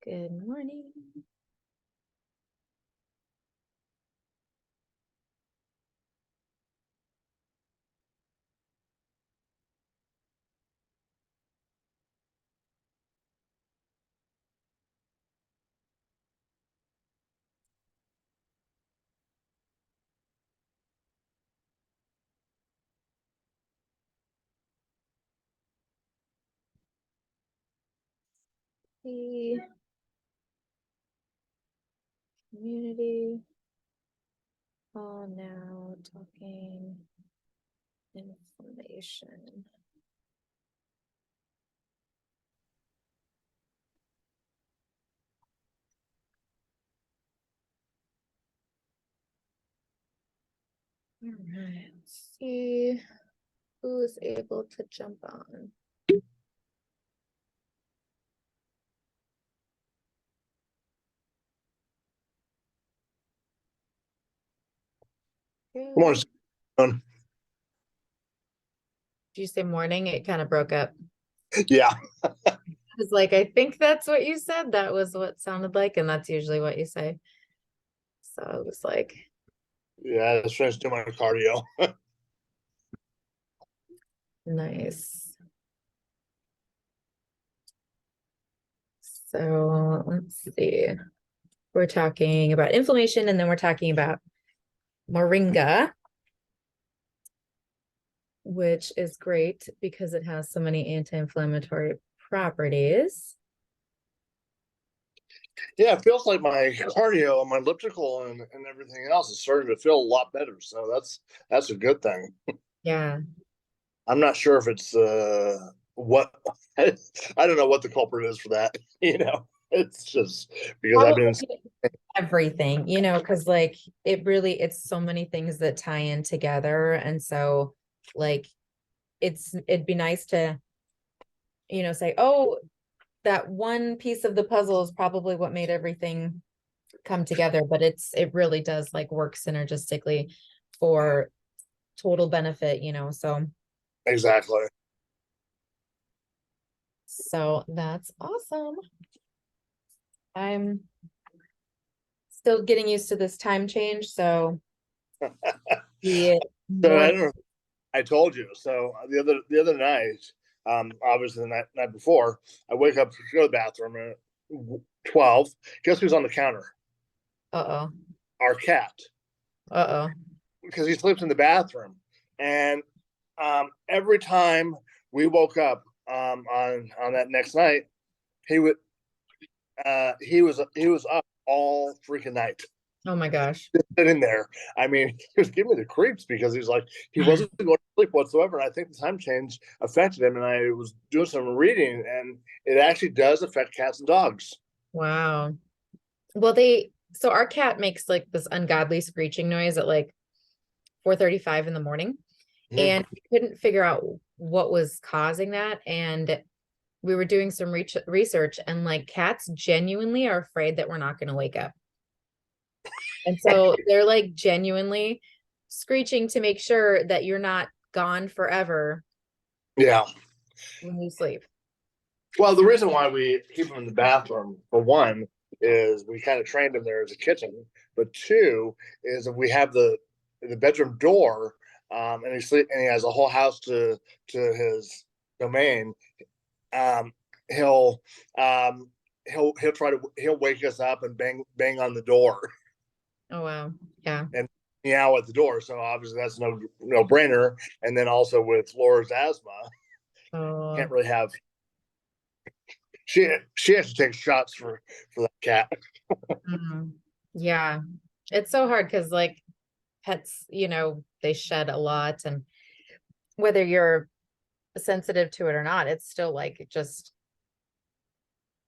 Good morning. The community all now talking information. All right, let's see who is able to jump on. Come on. Did you say morning? It kind of broke up. Yeah. I was like, I think that's what you said. That was what sounded like, and that's usually what you say. So I was like, Yeah. I was trying to do my cardio. nice. So let's see. We're talking about inflammation, and then we're talking about moringa, which is great because it has so many anti-inflammatory properties. Yeah, it feels like my cardio and my elliptical and everything else is starting to feel a lot better. So that's a good thing. Yeah. I'm not sure if it's what I don't know what the culprit is for that. It's just because I've been Probably everything, because like it's so many things that tie in together. And so like it'd be nice to, say, oh, that one piece of the puzzle is probably what made everything come together, but it really does like work synergistically for total benefit, exactly. so that's awesome. I'm still getting used to this time change, so the So I morning. don't know. I told you. So the other night, obviously the night before, I wake up to go to the bathroom at 12. Guess who's on the counter? Uh-oh. Our cat, Uh-oh. because he sleeps in the bathroom. And every time we woke up on that next night, he would he was up all freaking night, Oh my gosh. just sitting there. I mean, he was giving me the creeps because he's like he wasn't going to sleep whatsoever. And I think the time change affected him. And I was doing some reading, and it actually does affect cats and dogs. Wow. Well, so our cat makes like this ungodly screeching noise at like 4:35 in the morning, Mm-hmm. and we couldn't figure out what was causing that. And we were doing some research, and like cats genuinely are afraid that we're not going to wake up. And so they're like genuinely screeching to make sure that you're not gone forever Yeah. when you sleep. Well, the reason why we keep him in the bathroom, for one, is we kind of trained him there as a kitchen. But two is if we have the bedroom door, and he has a whole house to his domain. Um, he'll he'll wake us up and bang on the door Oh, wow. Yeah. and meow at the door. So obviously that's no brainer. And then also with Laura's asthma, Oh, can't really have she has to take shots for that cat. mhm. Yeah. It's so hard because like pets, they shed a lot, and whether you're sensitive to it or not, it's still like just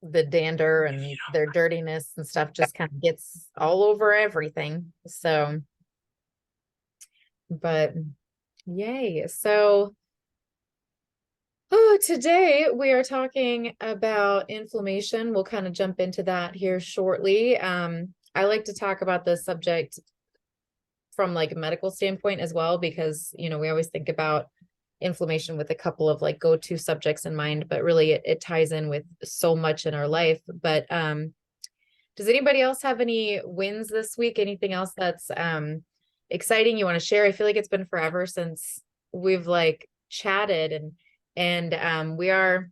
the dander and their dirtiness and stuff just kind of gets all over everything. So, but yay. So, today we are talking about inflammation. We'll kind of jump into that here shortly. I like to talk about this subject from like a medical standpoint as well, because, we always think about inflammation with a couple of like go-to subjects in mind, but really it ties in with so much in our life. But does anybody else have any wins this week? Anything else that's exciting you want to share? I feel like it's been forever since we've like chatted, and we are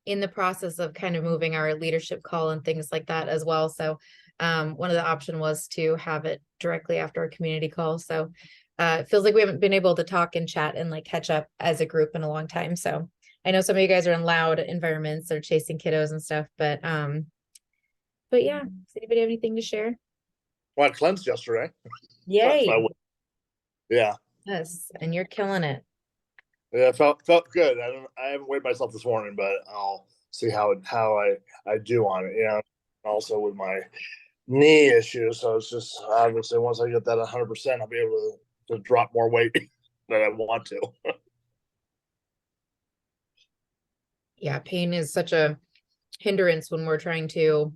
in the process of kind of moving our leadership call and things like that as well. So one of the option was to have it directly after our community call. So it feels like we haven't been able to talk and chat and like catch up as a group in a long time. So I know some of you guys are in loud environments or chasing kiddos and stuff, but yeah, does anybody have anything to share? Well, I cleansed yesterday. Yay. Yeah. Yes, and you're killing it. Yeah, it felt good. I haven't weighed myself this morning, but I'll see how I do on it. You know, also with my knee issue, so it's just obviously once I get that 100%, I'll be able to drop more weight that I want to. Yeah, pain is such a hindrance when we're trying to,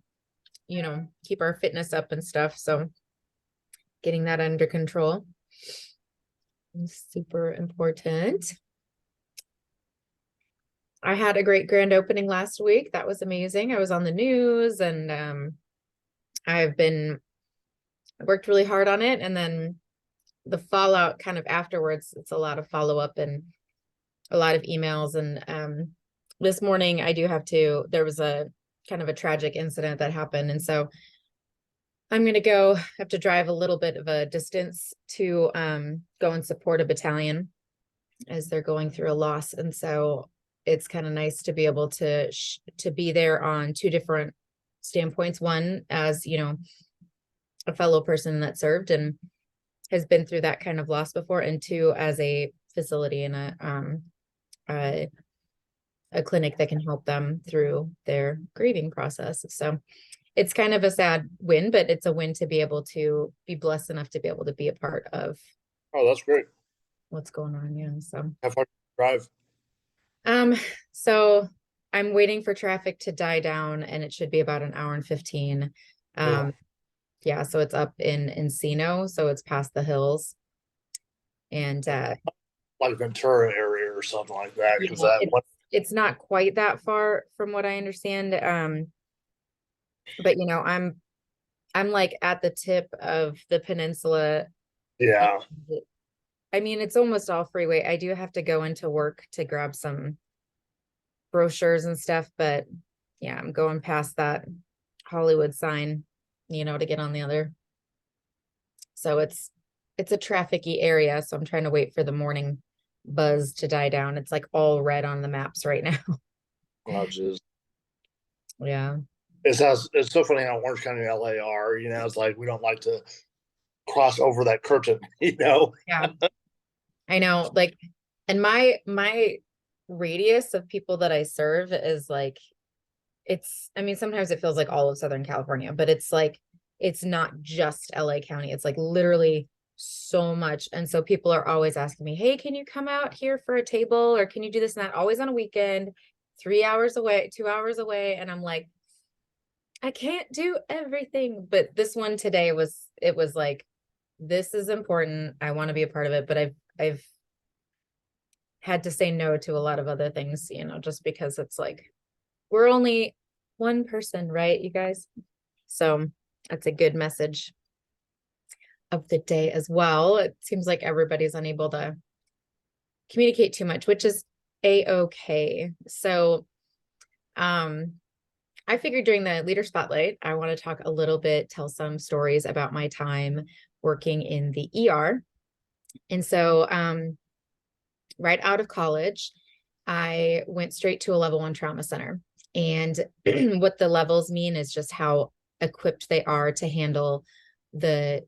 you know, keep our fitness up and stuff. So getting that under control is super important. I had a great grand opening last week. That was amazing. I was on the news, and I've been worked really hard on it. And then the fallout kind of afterwards, it's a lot of follow-up and a lot of emails. And this morning there was a kind of a tragic incident that happened. And so I'm going to have to drive a little bit of a distance to go and support a battalion as they're going through a loss. And so it's kind of nice to be able to be there on two different standpoints. One, as you know, a fellow person that served and has been through that kind of loss before, and two, as a facility and a clinic that can help them through their grieving process. So it's kind of a sad win, but it's a win to be able to be blessed enough to be able to be a part of. Oh, that's great. What's going on? Yeah. So how far do you drive? So I'm waiting for traffic to die down, and it should be about an hour and 15. Yeah, so it's up in Encino, so it's past the hills. And like Ventura area or something like that, because it's not quite that far from what I understand. But you know, I'm like at the tip of the peninsula. Yeah. I mean, it's almost all freeway. I do have to go into work to grab some brochures and stuff, but yeah, I'm going past that Hollywood sign, you know, to get on the other. So it's a trafficy area. So I'm trying to wait for the morning buzz to die down. It's like all red on the maps right now. Oh, geez. Yeah. It's so funny how Orange County and LA are, you know, it's like we don't like to cross over that curtain, you know? Yeah. I know, like, and my radius of people that I serve is like, I mean, sometimes it feels like all of Southern California, but it's like, it's not just LA County. It's like literally so much. And so people are always asking me, hey, can you come out here for a table, or can you do this and that? Always on a weekend, 3 hours away, 2 hours away. And I'm like, I can't do everything. But this one today was like, this is important. I want to be a part of it, but I've had to say no to a lot of other things, you know, just because it's like, we're only one person, right, you guys? So that's a good message of the day as well. It seems like everybody's unable to communicate too much, which is a-okay. So I figured during the leader spotlight, I want to talk a little bit, tell some stories about my time working in the ER. And so right out of college, I went straight to a level 1 trauma center. And what the levels mean is just how equipped they are to handle the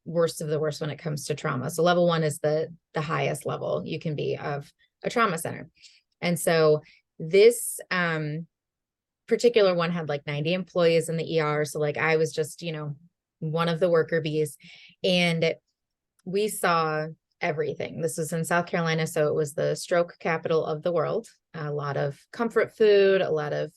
worst of the worst when it comes to trauma. So level 1 is the highest level you can be of a trauma center. And so this particular one had like 90 employees in the ER. So like I was just, you know, one of the worker bees, and we saw everything. This was in South Carolina, so it was the stroke capital of the world. A lot of comfort food, a lot of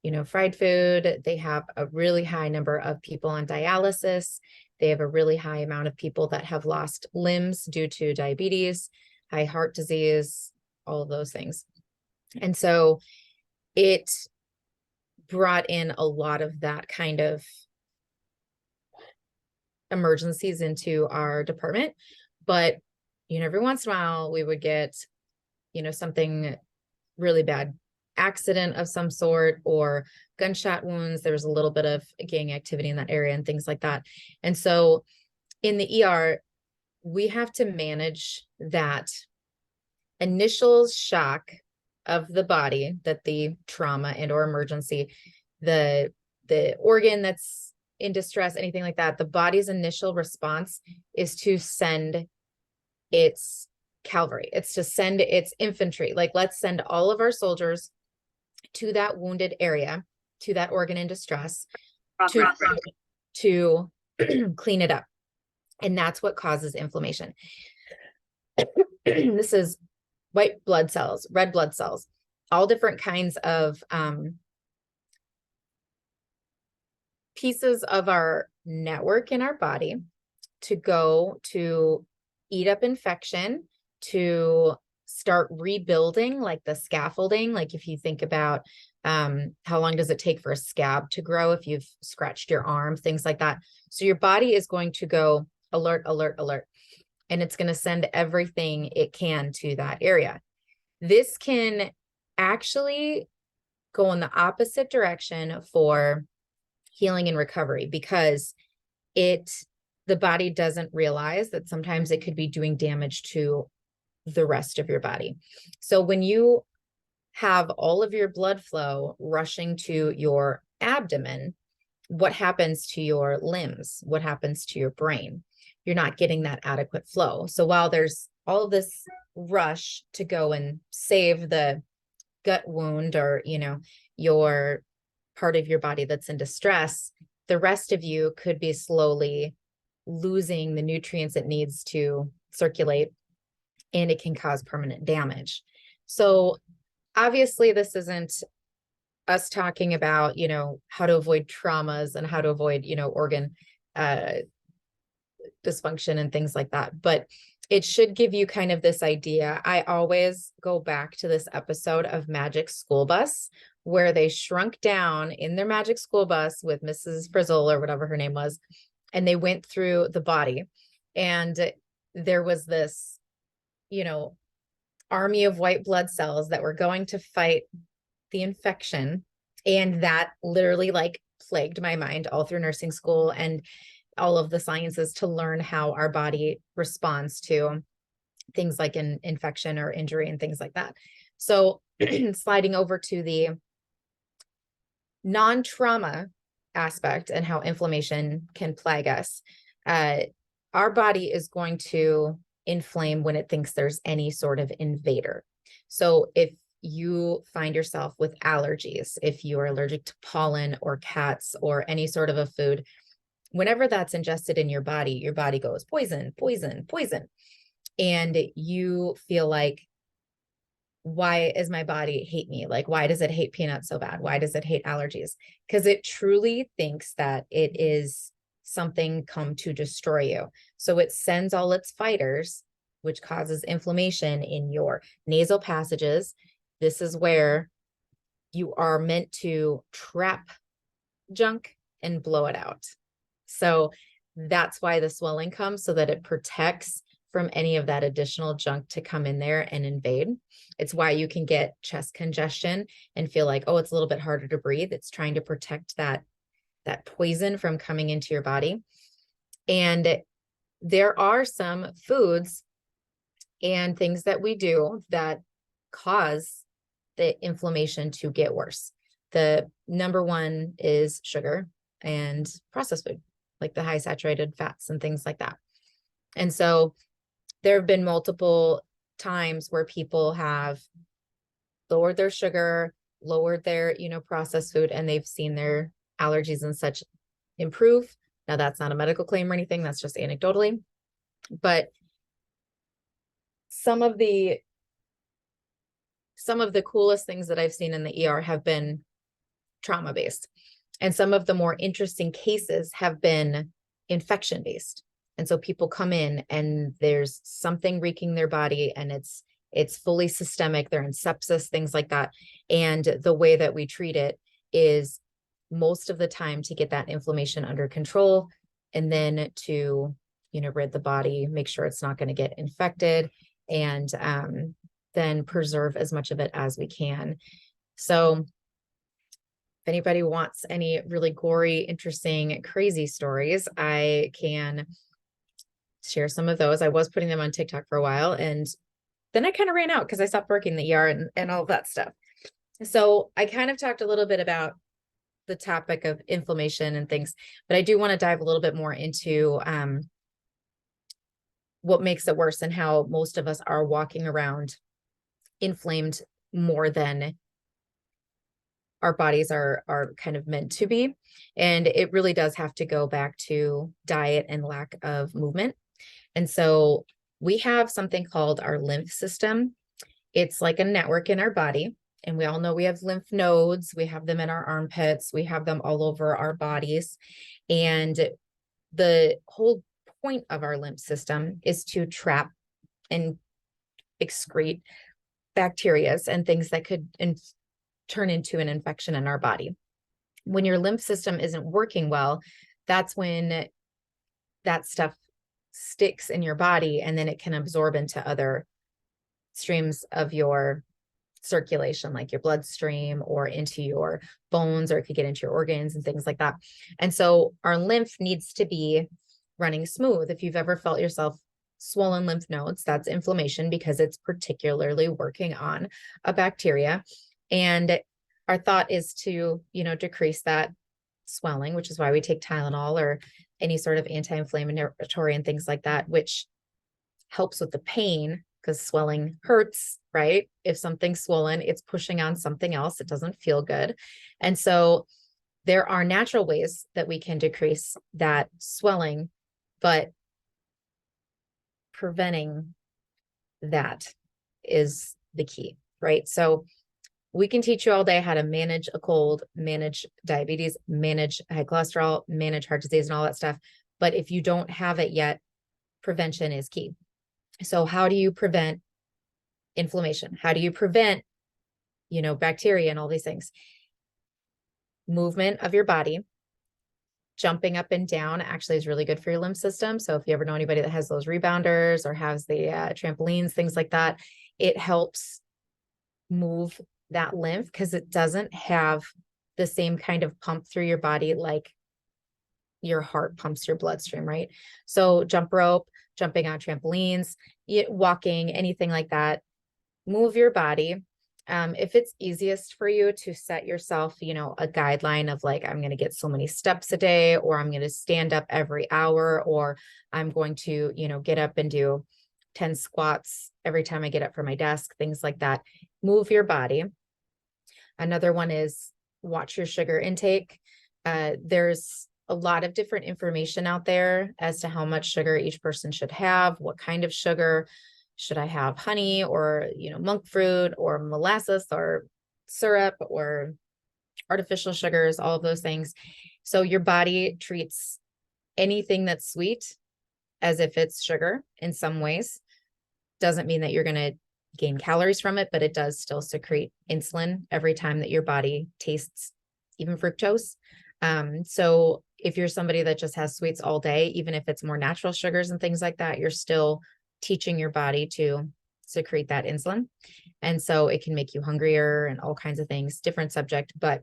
you know, fried food. They have a really high number of people on dialysis. They have a really high amount of people that have lost limbs due to diabetes. high heart disease, all of those things. And so it brought in a lot of that kind of emergencies into our department. But, every once in a while we would get, something really bad, accident of some sort, or gunshot wounds. There was a little bit of gang activity in that area and things like that. And so in the ER, we have to manage that initial shock of the body, that the trauma and or emergency, the organ that's in distress, anything like that, the body's initial response is to send its cavalry. It's to send its infantry. Like, let's send all of our soldiers to that wounded area, to that organ in distress, to clean it up. And that's what causes inflammation. This is white blood cells, red blood cells, all different kinds of pieces of our network in our body to go to eat up infection, to start rebuilding, like the scaffolding. Like if you think about how long does it take for a scab to grow if you've scratched your arm, things like that. So your body is going to go alert, alert, alert, and it's going to send everything it can to that area. This can actually go in the opposite direction for healing and recovery, because the body doesn't realize that sometimes it could be doing damage to the rest of your body. So when you have all of your blood flow rushing to your abdomen, what happens to your limbs? What happens to your brain? You're not getting that adequate flow. So while there's all of this rush to go and save the gut wound, or, your part of your body that's in distress, the rest of you could be slowly losing the nutrients it needs to circulate, and it can cause permanent damage. So obviously this isn't us talking about, how to avoid traumas and how to avoid, organ dysfunction and things like that. But it should give you kind of this idea. I always go back to this episode of Magic School Bus, where they shrunk down in their magic school bus with Mrs. Frizzle or whatever her name was, and they went through the body. And there was this, army of white blood cells that were going to fight the infection. And that literally plagued my mind all through nursing school and all of the sciences, to learn how our body responds to things like an infection or injury and things like that. So sliding over to the non-trauma aspect and how inflammation can plague us. Our body is going to inflame when it thinks there's any sort of invader. So if you find yourself with allergies, if you are allergic to pollen or cats or any sort of a food, whenever that's ingested in your body goes poison, poison, poison. And you feel like, why is my body hate me? Like, why does it hate peanuts so bad? Why does it hate allergies? Because it truly thinks that it is something come to destroy you. So it sends all its fighters, which causes inflammation in your nasal passages. This is where you are meant to trap junk and blow it out. So that's why the swelling comes, so that it protects from any of that additional junk to come in there and invade. It's why you can get chest congestion and feel like, oh, it's a little bit harder to breathe. It's trying to protect that poison from coming into your body. And there are some foods and things that we do that cause the inflammation to get worse. The number one is sugar and processed food, like the high saturated fats and things like that. And so there have been multiple times where people have lowered their sugar, lowered their, processed food, and they've seen their allergies and such improve. Now, that's not a medical claim or anything. That's just anecdotally. But some of the coolest things that I've seen in the ER have been trauma-based. And some of the more interesting cases have been infection-based. And so people come in and there's something wreaking their body, and it's fully systemic. They're in sepsis, things like that. And the way that we treat it is most of the time to get that inflammation under control, and then to, rid the body, make sure it's not going to get infected, and then preserve as much of it as we can. So if anybody wants any really gory, interesting, crazy stories, I can share some of those. I was putting them on TikTok for a while, and then I kind of ran out because I stopped working the ER and all of that stuff. So I kind of talked a little bit about the topic of inflammation and things, but I do want to dive a little bit more into what makes it worse and how most of us are walking around inflamed more than our bodies are kind of meant to be. And it really does have to go back to diet and lack of movement. And so we have something called our lymph system. It's like a network in our body. And we all know we have lymph nodes. We have them in our armpits. We have them all over our bodies. And the whole point of our lymph system is to trap and excrete bacteria and things that could turn into an infection in our body. When your lymph system isn't working well, that's when that stuff sticks in your body, and then it can absorb into other streams of your circulation, like your bloodstream, or into your bones, or it could get into your organs and things like that. And so our lymph needs to be running smooth. If you've ever felt yourself swollen lymph nodes, that's inflammation, because it's particularly working on a bacteria. And our thought is to, decrease that swelling, which is why we take Tylenol or any sort of anti-inflammatory and things like that, which helps with the pain, because swelling hurts, right? If something's swollen, it's pushing on something else. It doesn't feel good. And so there are natural ways that we can decrease that swelling, but preventing that is the key, right? So we can teach you all day how to manage a cold, manage diabetes, manage high cholesterol, manage heart disease and all that stuff. But if you don't have it yet, prevention is key. So how do you prevent inflammation? How do you prevent, bacteria and all these things? Movement of your body. Jumping up and down actually is really good for your lymph system. So if you ever know anybody that has those rebounders or has the trampolines, things like that, it helps move that lymph, because it doesn't have the same kind of pump through your body like your heart pumps your bloodstream, right? So jump rope, jumping on trampolines, walking, anything like that, move your body. If it's easiest for you to set yourself, a guideline of like, I'm going to get so many steps a day, or I'm going to stand up every hour, or I'm going to, get up and do 10 squats every time I get up from my desk, things like that. Move your body. Another one is watch your sugar intake. There's a lot of different information out there as to how much sugar each person should have, what kind of sugar. Should I have honey, or, monk fruit, or molasses, or syrup, or artificial sugars, all of those things. So your body treats anything that's sweet as if it's sugar in some ways. Doesn't mean that you're going to gain calories from it, but it does still secrete insulin every time that your body tastes even fructose. So if you're somebody that just has sweets all day, even if it's more natural sugars and things like that, you're still teaching your body to secrete that insulin. And so it can make you hungrier and all kinds of things, different subject, but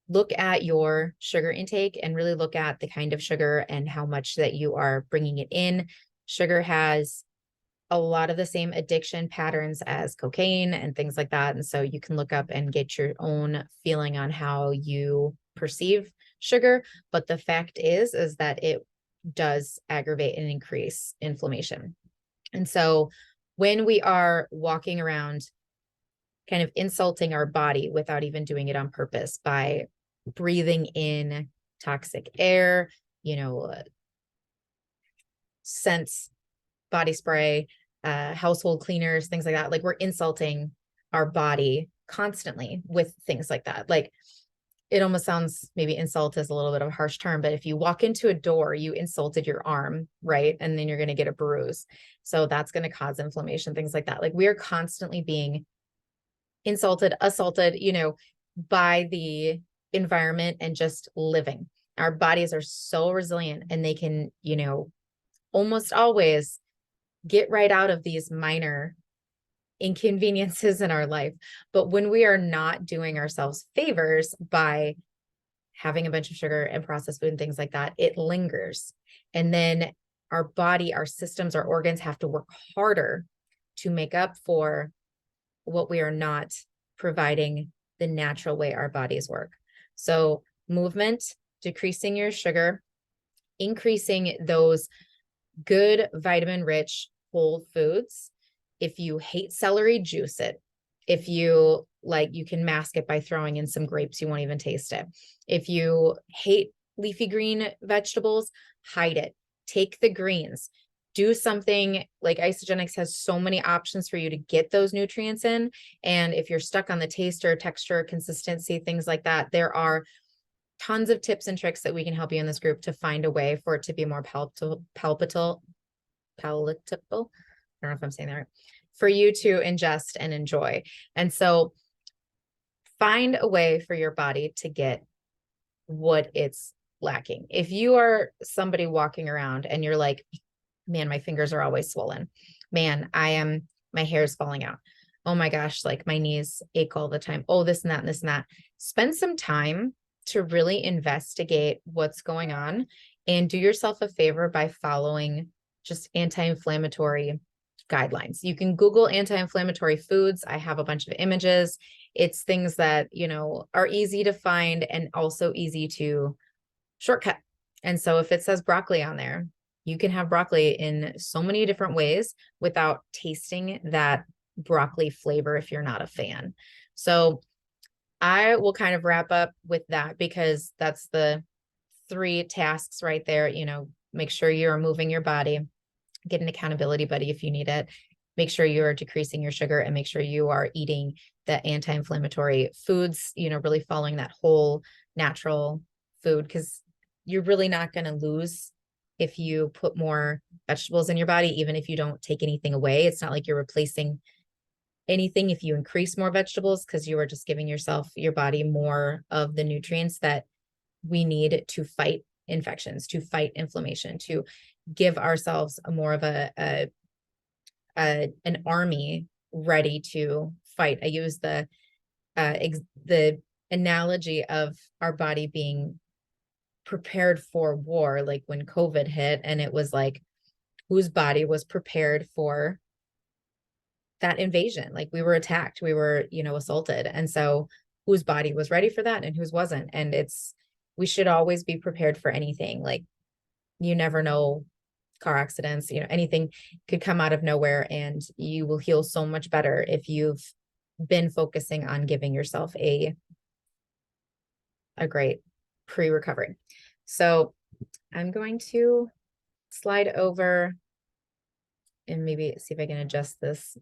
look at your sugar intake and really look at the kind of sugar and how much that you are bringing it in. Sugar has a lot of the same addiction patterns as cocaine and things like that. And so you can look up and get your own feeling on how you perceive sugar. But the fact is that it does aggravate and increase inflammation. And so when we are walking around kind of insulting our body without even doing it on purpose by breathing in toxic air, scents, body spray, household cleaners, things like that. Like, we're insulting our body constantly with things like that. Like, it almost sounds, maybe insult is a little bit of a harsh term, but if you walk into a door, you insulted your arm, right? And then you're going to get a bruise. So that's going to cause inflammation, things like that. Like we are constantly being insulted, assaulted, by the environment and just living. Our bodies are so resilient and they can, almost always get right out of these minor inconveniences in our life. But when we are not doing ourselves favors by having a bunch of sugar and processed food and things like that, it lingers. And then our body, our systems, our organs have to work harder to make up for what we are not providing the natural way our bodies work. So movement, decreasing your sugar, increasing those good vitamin rich whole foods. If you hate celery, juice it. If you like, you can mask it by throwing in some grapes. You won't even taste it. If you hate leafy green vegetables, hide it. Take the greens. Do something like Isagenix has so many options for you to get those nutrients in. And if you're stuck on the taste or texture, consistency, things like that, there are tons of tips and tricks that we can help you in this group to find a way for it to be more palatable. I don't know if I'm saying that right, for you to ingest and enjoy. And so find a way for your body to get what it's lacking. If you are somebody walking around and you're like, man, my fingers are always swollen. Man, my hair is falling out. Oh my gosh, like my knees ache all the time. Oh, this and that and this and that. Spend some time to really investigate what's going on and do yourself a favor by following just anti-inflammatory guidelines. You can Google anti-inflammatory foods. I have a bunch of images. It's things that, are easy to find and also easy to shortcut. And so if it says broccoli on there, you can have broccoli in so many different ways without tasting that broccoli flavor if you're not a fan. So I will kind of wrap up with that because that's the 3 tasks right there. Make sure you're moving your body, get an accountability buddy if you need it, make sure you're decreasing your sugar, and make sure you are eating the anti-inflammatory foods, really following that whole natural food, because you're really not going to lose if you put more vegetables in your body, even if you don't take anything away. It's not like you're replacing anything if you increase more vegetables, because you are just giving your body more of the nutrients that we need to fight infections, to fight inflammation, to give ourselves more of an army ready to fight. I use the analogy of our body being prepared for war, like when COVID hit, and it was like, whose body was prepared for that invasion? Like we were attacked, we were, assaulted. And so whose body was ready for that and whose wasn't? And we should always be prepared for anything. Like you never know, car accidents, anything could come out of nowhere, and you will heal so much better if you've been focusing on giving yourself a great pre-recovery. So I'm going to slide over and maybe see if I can adjust this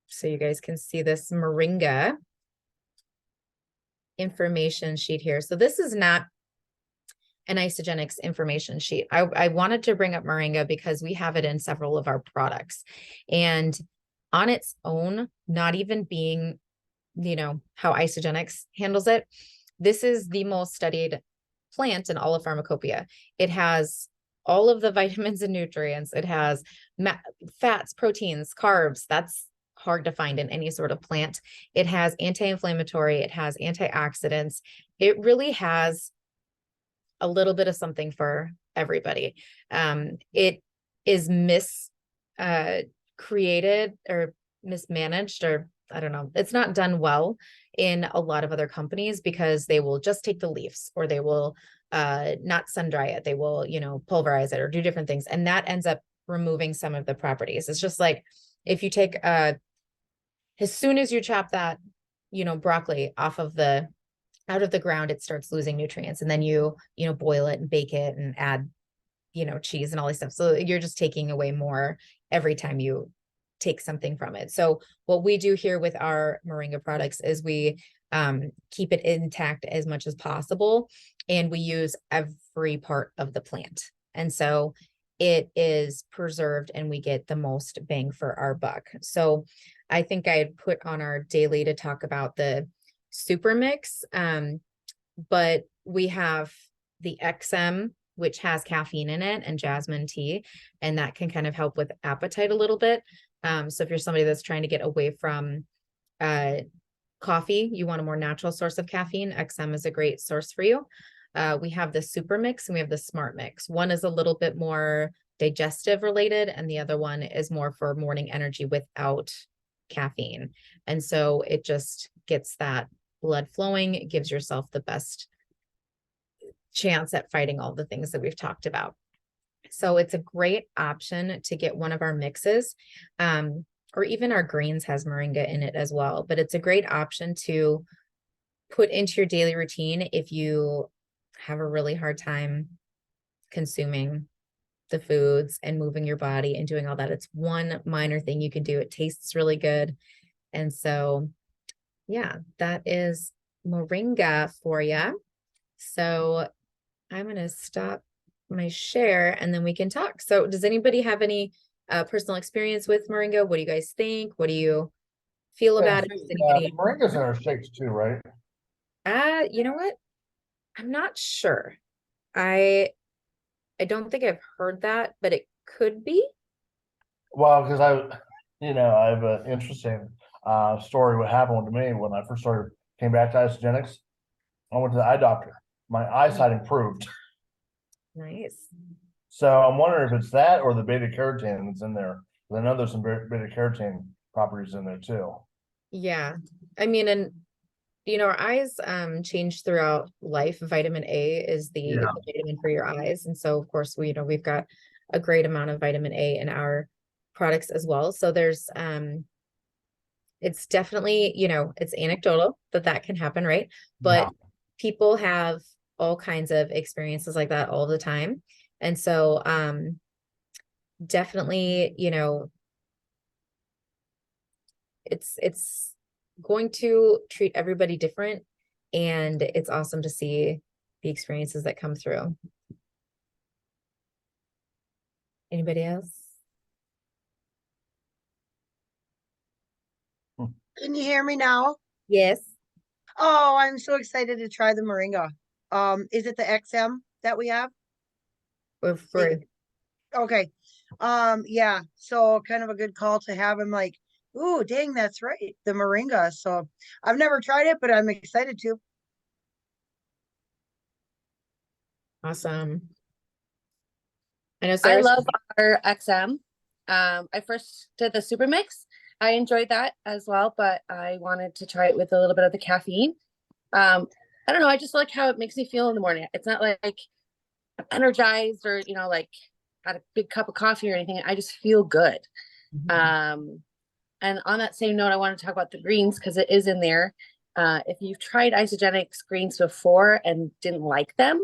so you guys can see this Moringa information sheet here. So this is not an Isagenix information sheet. I wanted to bring up Moringa because we have it in several of our products, and on its own, not even being, how Isagenix handles it, this is the most studied plant in all of Pharmacopoeia. It has all of the vitamins and nutrients. It has fats, proteins, carbs. That's hard to find in any sort of plant. It has anti-inflammatory. It has antioxidants. It really has a little bit of something for everybody. It is created or mismanaged, or I don't know. It's not done well in a lot of other companies because they will just take the leaves, or they will not sun dry it. They will, pulverize it or do different things. And that ends up removing some of the properties. It's just like if you take as soon as you chop that, broccoli out of the ground, it starts losing nutrients. And then you boil it and bake it and add, cheese and all this stuff. So you're just taking away more every time you take something from it. So what we do here with our Moringa products is we keep it intact as much as possible. And we use every part of the plant. And so it is preserved and we get the most bang for our buck. So I think I had put on our daily to talk about the super mix. But we have the XM, which has caffeine in it, and jasmine tea, and that can kind of help with appetite a little bit. So if you're somebody that's trying to get away from coffee, you want a more natural source of caffeine, XM is a great source for you. We have the super mix and we have the smart mix. One is a little bit more digestive related, and the other one is more for morning energy without caffeine. And so it just gets that blood flowing. It gives yourself the best chance at fighting all the things that we've talked about. So it's a great option to get one of our mixes, or even our greens has moringa in it as well. But it's a great option to put into your daily routine if you have a really hard time consuming the foods and moving your body and doing all that. It's one minor thing you can do. It tastes really good. And so, yeah, that is moringa for you. So I'm going to stop my share and then we can talk. So does anybody have any personal experience with moringa? What do you guys think? What do you feel about it? Does anybody... Moringa's in our shakes too, right? You know what? I'm not sure. I don't think I've heard that, but it could be. Well, because I have an interesting story. What happened to me when I first came back to Isogenics? I went to the eye doctor. My eyesight improved. Nice. So I'm wondering if it's that or the beta carotene that's in there. I know there's some beta carotene properties in there too. Yeah. I mean, and our eyes change throughout life. Vitamin A is the vitamin for your eyes. And so of course we've got a great amount of vitamin A in our products as well. So there's it's definitely, it's anecdotal that can happen, right? But people have all kinds of experiences like that all the time. And so definitely, it's going to treat everybody different, and it's awesome to see the experiences that come through. Anybody else? Can you hear me now? Yes. Oh, I'm so excited to try the moringa. Is it the XM that we have? We're free. Okay. Yeah. So kind of a good call to have. I'm like, ooh, dang, that's right. The moringa. So I've never tried it, but I'm excited to. Awesome. I know I Sarah's... love our XM. I first did the super mix. I enjoyed that as well, but I wanted to try it with a little bit of the caffeine. I don't know. I just like how it makes me feel in the morning. It's not like I'm energized or, like had a big cup of coffee or anything. I just feel good. And on that same note, I want to talk about the greens because it is in there. If you've tried Isogenics greens before and didn't like them,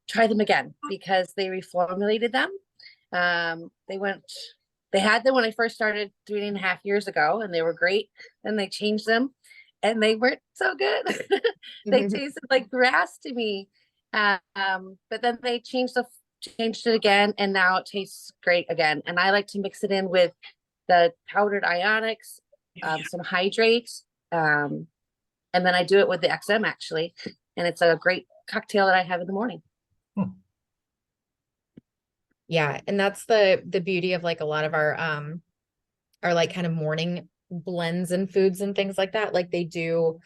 try them again because they reformulated them. They had them when I first started 3.5 years ago, and they were great. Then they changed them, and they weren't so good. They tasted like grass to me. But then they changed it again, and now it tastes great again. And I like to mix it in with the powdered ionics, some hydrate, and then I do it with the XM actually, and it's a great cocktail that I have in the morning. Yeah, and that's the beauty of like a lot of our like kind of morning blends and foods and things like that. Like they do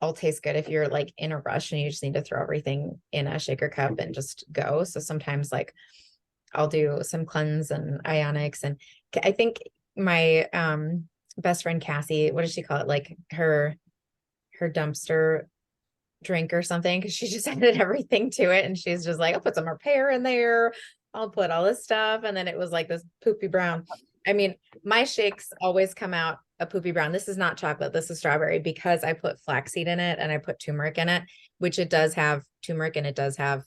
all taste good if you're like in a rush and you just need to throw everything in a shaker cup and just go. So sometimes like I'll do some cleanse and ionics, and I think my best friend Cassie, what does she call it? Like her dumpster drink or something, because she just added everything to it, and she's just like, I'll put some more pear in there, I'll put all this stuff, and then it was like this poopy brown. I mean, my shakes always come out a poopy brown. This is not chocolate, this is strawberry, because I put flaxseed in it and I put turmeric in it, which it does have turmeric and it does have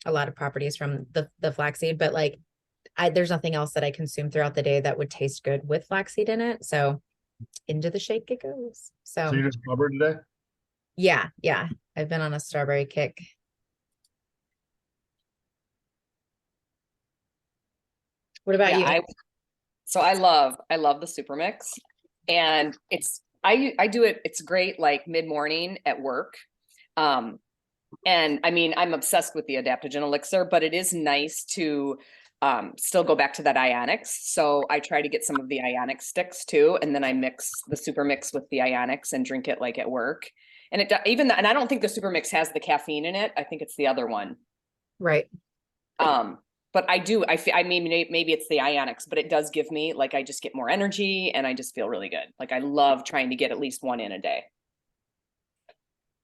a lot of properties from the flaxseed, but like there's nothing else that I consume throughout the day that would taste good with flaxseed in it. So into the shake it goes. So you just covered today? Yeah, yeah. I've been on a strawberry kick. What about Yeah, you? I love the super mix, and I do it. It's great like mid morning at work. Um, and I mean, I'm obsessed with the adaptogen elixir, but it is nice to still go back to that ionics. So I try to get some of the ionic sticks too, and then I mix the super mix with the ionics and drink it like at work. And and I don't think the super mix has the caffeine in it. I think it's the other one. Right. Um, but I mean, maybe it's the ionics, but it does give me like, I just get more energy and I just feel really good. Like I love trying to get at least one in a day.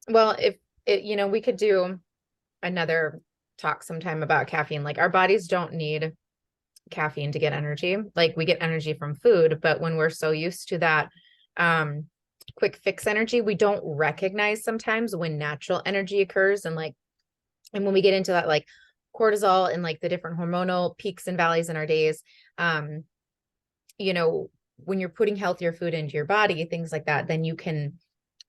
Well, if it, we could do another talk sometime about caffeine. Like our bodies don't need caffeine to get energy. Like we get energy from food, but when we're so used to that quick fix energy, we don't recognize sometimes when natural energy occurs. And when we get into that like cortisol and like the different hormonal peaks and valleys in our days, um, when you're putting healthier food into your body, things like that, then you can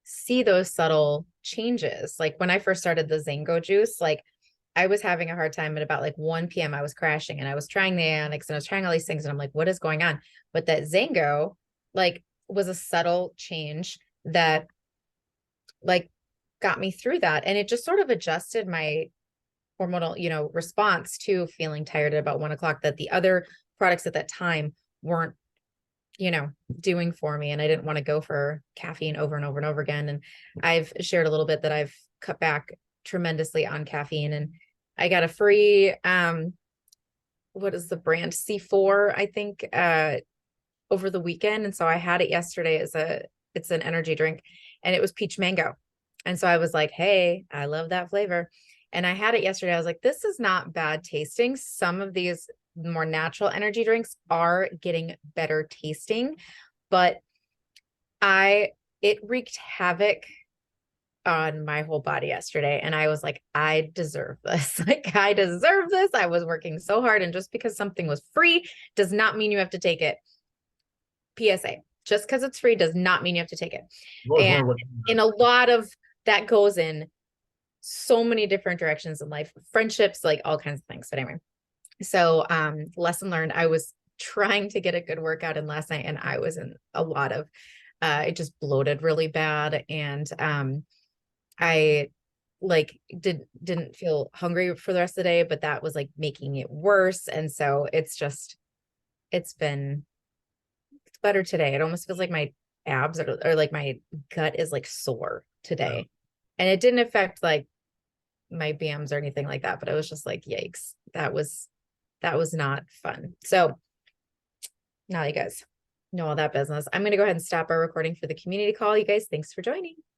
see those subtle changes. Like when I first started the Zango juice, like I was having a hard time at about like 1 p.m. I was crashing and I was trying the Ionics and I was trying all these things. And I'm like, what is going on? But that Zango like was a subtle change that like got me through that. And it just sort of adjusted my hormonal, response to feeling tired at about 1 o'clock that the other products at that time weren't, doing for me. And I didn't want to go for caffeine over and over and over again. And I've shared a little bit that I've cut back tremendously on caffeine, and I got a free, what is the brand? C4, I think, over the weekend. And so I had it yesterday it's an energy drink, and it was peach mango. And so I was like, hey, I love that flavor. And I had it yesterday. I was like, this is not bad tasting. Some of these more natural energy drinks are getting better tasting, but it wreaked havoc on my whole body yesterday. And I was like, I deserve this. Like, I deserve this. I was working so hard. And just because something was free does not mean you have to take it. PSA, just because it's free does not mean you have to take it. And in a lot of that goes in so many different directions in life, friendships, like all kinds of things. But anyway, so lesson learned. I was trying to get a good workout in last night, and I was in a lot of it just bloated really bad. And I like didn't feel hungry for the rest of the day, but that was like making it worse. And so it's better today. It almost feels like my abs or like my gut is like sore today. And it didn't affect like my BMs or anything like that, but I was just like, yikes, that was not fun. So now you guys know all that business. I'm going to go ahead and stop our recording for the community call. You guys, thanks for joining.